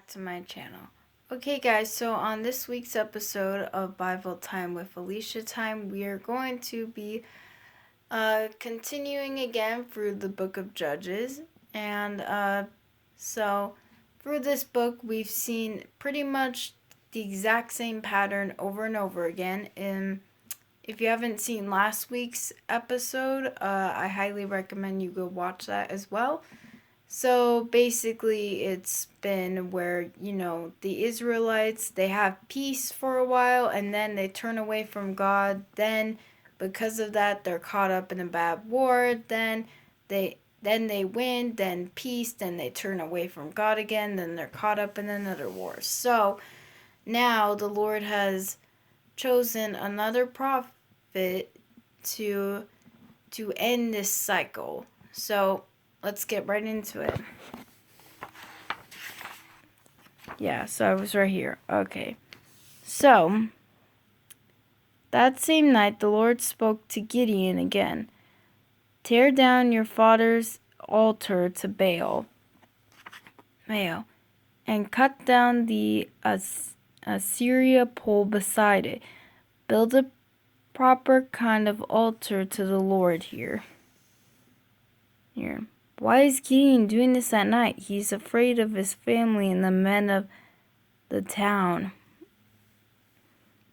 back to my channel. Okay guys, so on this week's episode of Bible Time with Allicia Time, we are going to be continuing again through the book of Judges. And so through this book, we've seen pretty much the exact same pattern over and over again. And if you haven't seen last week's episode, I highly recommend you go watch that as well. So basically, it's been where, the Israelites, they have peace for a while and then they turn away from God. Then, because of that, they're caught up in a bad war. Then they win, then peace, then they turn away from God again, then they're caught up in another war. So now the Lord has chosen another prophet to end this cycle. So let's get right into it. Yeah, so I was right here. Okay. So that same night the Lord spoke to Gideon again. Tear down your father's altar to Baal, and cut down the Assyria pole beside it. Build a proper kind of altar to the Lord here. Why is Gideon doing this at night? He's afraid of his family and the men of the town.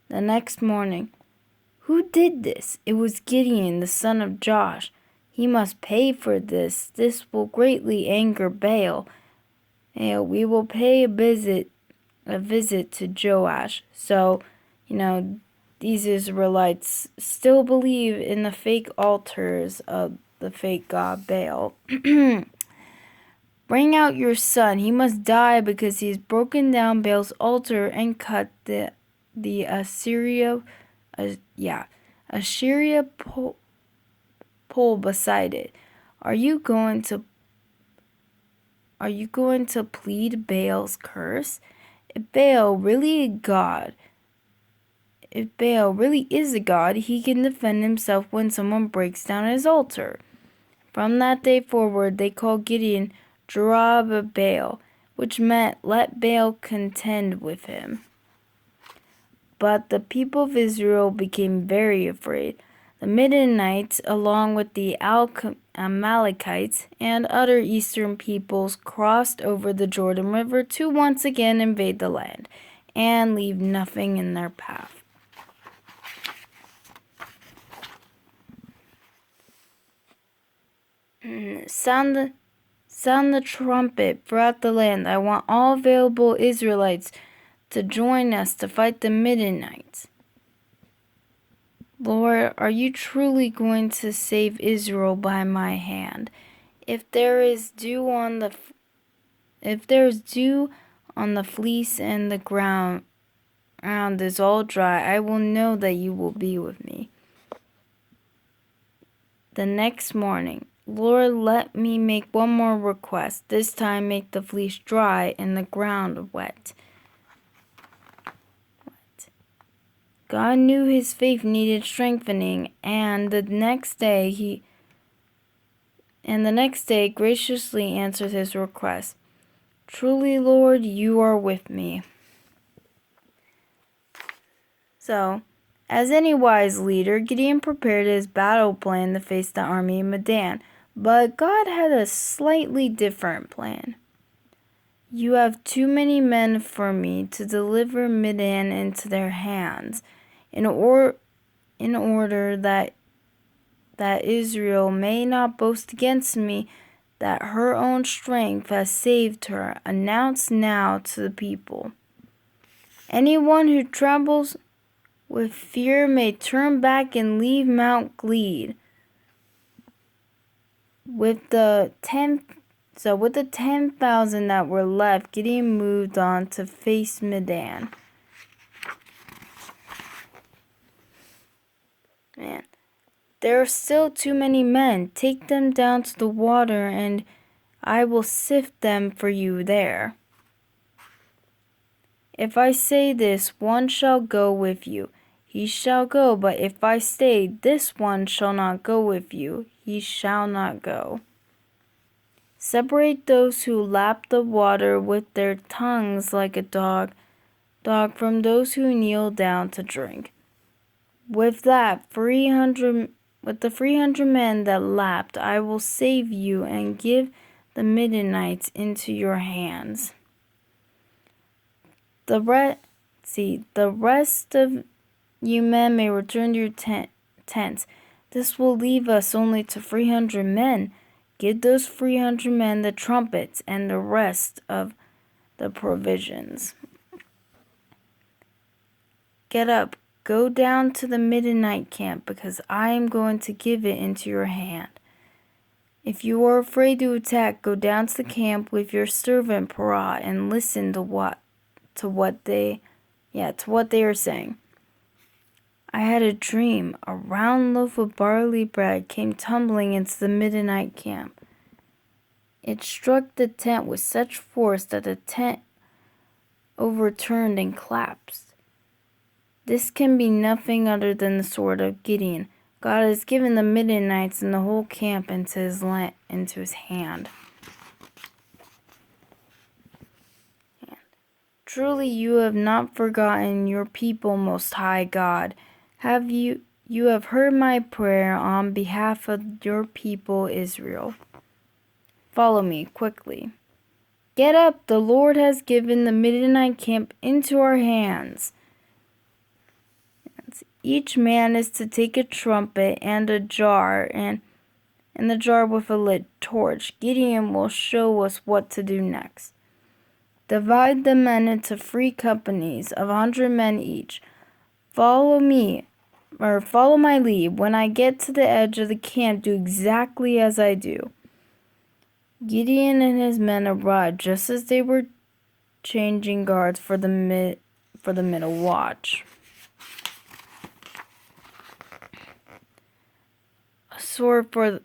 The next morning, who did this? It was Gideon, the son of Josh. He must pay for this. This will greatly anger Baal. And we will pay a visit to Joash. So, these Israelites still believe in the fake altars of the fake god Baal. Bring out your son. He must die because he has broken down Baal's altar and cut the Assyria pole beside it. Are you going to plead Baal's curse? If Baal really is a god, he can defend himself when someone breaks down his altar. From that day forward, they called Gideon Jerubbaal, which meant let Baal contend with him. But the people of Israel became very afraid. The Midanites, along with the Amalekites and other eastern peoples, crossed over the Jordan River to once again invade the land and leave nothing in their path. Sound the trumpet throughout the land. I want all available Israelites to join us to fight the Midianites. Lord, are you truly going to save Israel by my hand? If there is dew on the fleece and the ground is all dry, I will know that you will be with me. The next morning, Lord, let me make one more request. This time make the fleece dry and the ground wet. God knew his faith needed strengthening, and the next day graciously answered his request. Truly, Lord, you are with me. So, as any wise leader, Gideon prepared his battle plan to face the army of Midian. But God had a slightly different plan. You have too many men for me to deliver Midian into their hands, in order that Israel may not boast against me that her own strength has saved her. Announce now to the people. Anyone who trembles with fear may turn back and leave Mount Gilead. With the 10,000 that were left, Gideon moved on to face Midian. There are still too many men. Take them down to the water, and I will sift them for you there. If I say this, one shall go with you. He shall go, but if I say, this one shall not go with you, he shall not go. Separate those who lap the water with their tongues like a dog from those who kneel down to drink. With the 300 men that lapped, I will save you and give the Midanites into your hands. The rest of you men may return to your tents. This will leave us only to 300 men. Give those 300 men the trumpets and the rest of the provisions. Get up, go down to the Midianite camp, because I am going to give it into your hand. If you are afraid to attack, go down to the camp with your servant Parah and listen to what they are saying. I had a dream. A round loaf of barley bread came tumbling into the Midianite camp. It struck the tent with such force that the tent overturned and collapsed. This can be nothing other than the sword of Gideon. God has given the Midanites and the whole camp into his hand. Truly you have not forgotten your people, Most High God. You have heard my prayer on behalf of your people Israel. Follow me quickly. Get up, the Lord has given the Midianite camp into our hands. Each man is to take a trumpet and a jar, and the jar with a lit torch. Gideon will show us what to do next. Divide the men into 3 companies of 100 men each. Follow my lead. When I get to the edge of the camp, do exactly as I do. Gideon and his men arrived just as they were changing guards for the middle watch. A sword for the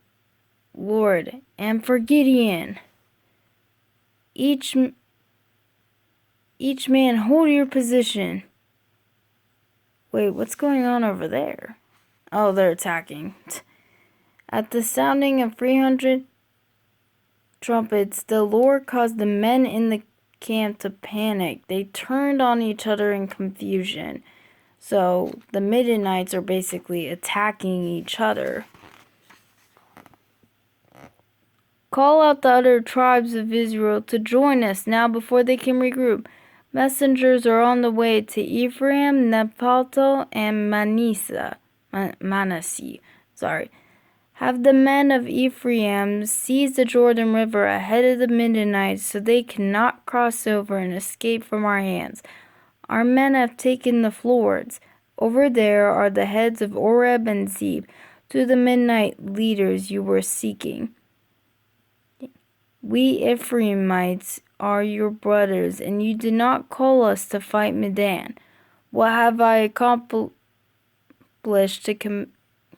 Lord and for Gideon. Each man hold your position. Wait, what's going on over there? Oh, they're attacking. At the sounding of 300 trumpets, the Lord caused the men in the camp to panic. They turned on each other in confusion. So the Midanites are basically attacking each other. Call out the other tribes of Israel to join us now before they can regroup. Messengers are on the way to Ephraim, Naphtali, and Manasseh. Have the men of Ephraim seize the Jordan River ahead of the Midanites so they cannot cross over and escape from our hands. Our men have taken the fords. Over there are the heads of Oreb and Zeb, 2 of the Midianite leaders you were seeking. We Ephraimites are your brothers, and you did not call us to fight Midian. What have I accomplished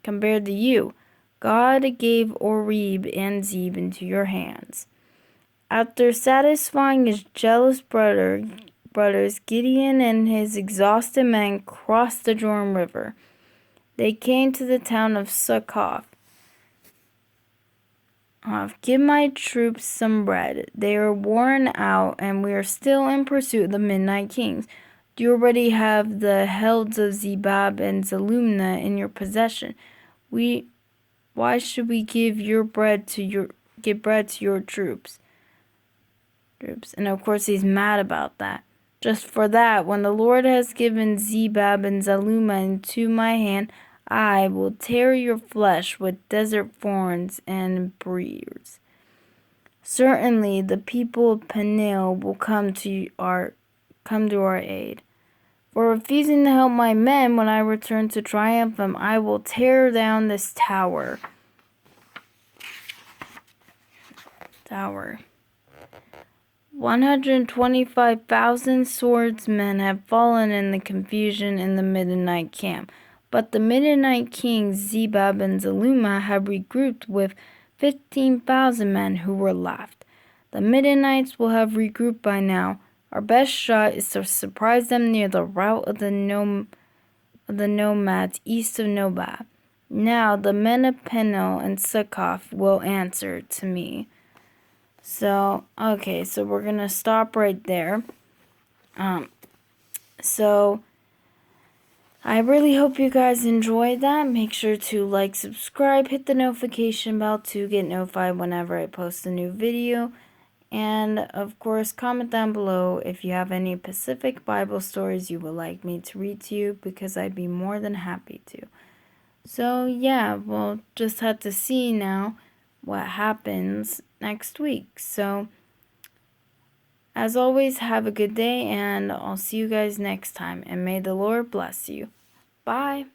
compared to you? God gave Oreb and Zeb into your hands. After satisfying his jealous brothers, Gideon and his exhausted men crossed the Jordan River. They came to the town of Succoth. Give my troops some bread. They are worn out, and we are still in pursuit of the Midnight Kings. Do you already have the helds of Zebab and Zalmunna in your possession? Why should we give bread to your troops? And of course he's mad about that. Just for that, when the Lord has given Zebab and Zalmunna into my hand, I will tear your flesh with desert thorns and briars. Certainly the people of Peniel will come to our aid. For refusing to help my men when I return to Triumphum, I will tear down this tower. 125,000 swordsmen have fallen in the confusion in the Midianite camp. But the Midianite kings Zebab and Zalmunna have regrouped with 15,000 men who were left. The Midanites will have regrouped by now. Our best shot is to surprise them near the route of the nomads east of Nobab. Now the men of Peniel and Succoth will answer to me. So, okay, so we're going to stop right there. So, I really hope you guys enjoyed that. Make sure to like, subscribe, hit the notification bell to get notified whenever I post a new video. And, of course, comment down below if you have any Pacific Bible stories you would like me to read to you, because I'd be more than happy to. So, yeah, we'll just have to see now what happens next week. So, as always, have a good day, and I'll see you guys next time, and may the Lord bless you. Bye.